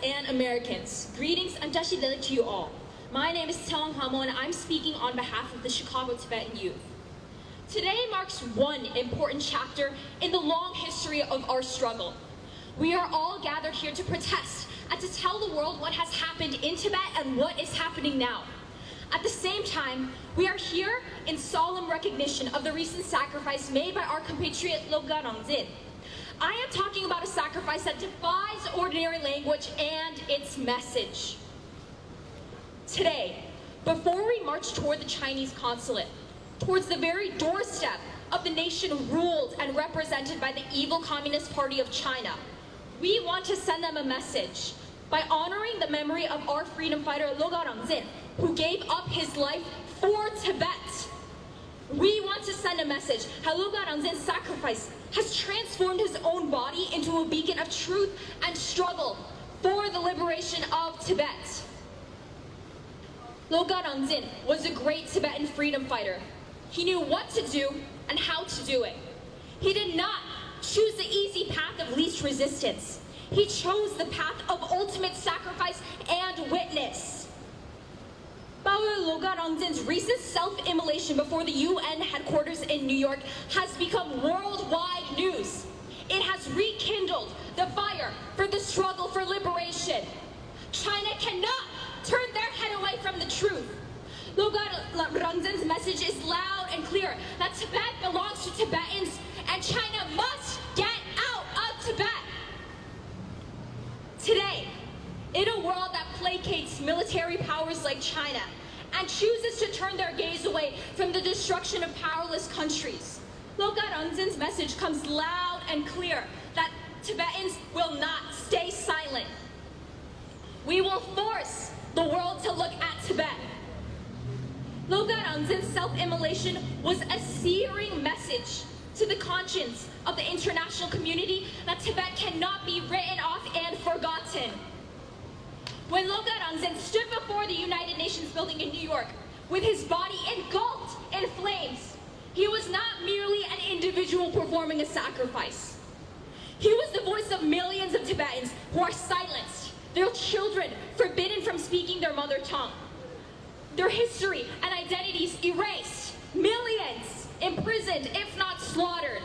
and Americans. Greetings and Dashidele to you all. My name is Tsewang and I'm speaking on behalf of the Chicago Tibetan youth. Today marks one important chapter in the long history of our struggle. We are all gathered here to protest and to tell the world what has happened in Tibet and what is happening now. At the same time, we are here in solemn recognition of the recent sacrifice made by our compatriot Logha Rangzin. I am talking about a sacrifice that defies ordinary language and its message. Today, before we march toward the Chinese consulate, towards the very doorstep of the nation ruled and represented by the evil Communist Party of China, we want to send them a message by honoring the memory of our freedom fighter Logha Rangzin, who gave up his life for Tibet. We want to send a message how Logha Rangzin's sacrifice has transformed his own body into a beacon of truth and struggle for the liberation of Tibet. Logha Rangzin was a great Tibetan freedom fighter. He knew what to do and how to do it. He did not choose the easy path of least resistance. He chose the path of ultimate sacrifice and witness. Logha Rangzin's recent self-immolation before the UN headquarters in New York has become worldwide news. It has rekindled the fire for the struggle for liberation. China cannot turn their head away from the truth. Logha Rangzin's message is loud and clear that Tibet belongs to Tibetans and China must get out of Tibet. Today, in a world that placates military powers like China and chooses to turn their gaze away from the destruction of powerless countries, Logha Rangzin's message comes loud and clear that Tibetans will not stay silent. We will force the world to look at Tibet. Logha Rangzin's self-immolation was a searing message to the conscience of the international community that Tibet cannot be written off and forgotten. When Logha Rangzin stood before the United Nations building in New York with his body engulfed in flames, he was not merely an individual performing a sacrifice. He was the voice of millions of Tibetans who are silenced, their children forbidden from speaking their mother tongue, their history and identities erased, millions imprisoned if not slaughtered,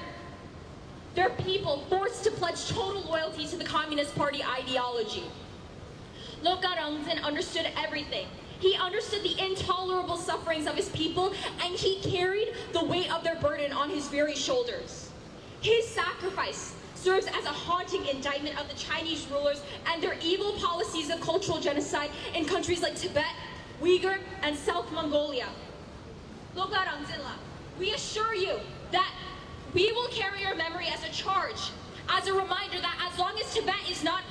their people forced to pledge total loyalty to the Communist Party ideology. Logha Rangzin understood everything. He understood the intolerable sufferings of his people, and he carried the weight of their burden on his very shoulders. His sacrifice serves as a haunting indictment of the Chinese rulers and their evil policies of cultural genocide in countries like Tibet, Uyghur, and South Mongolia. Logha Rangzinla, we assure you that we will carry your memory as a charge, as a reminder that as long as Tibet is not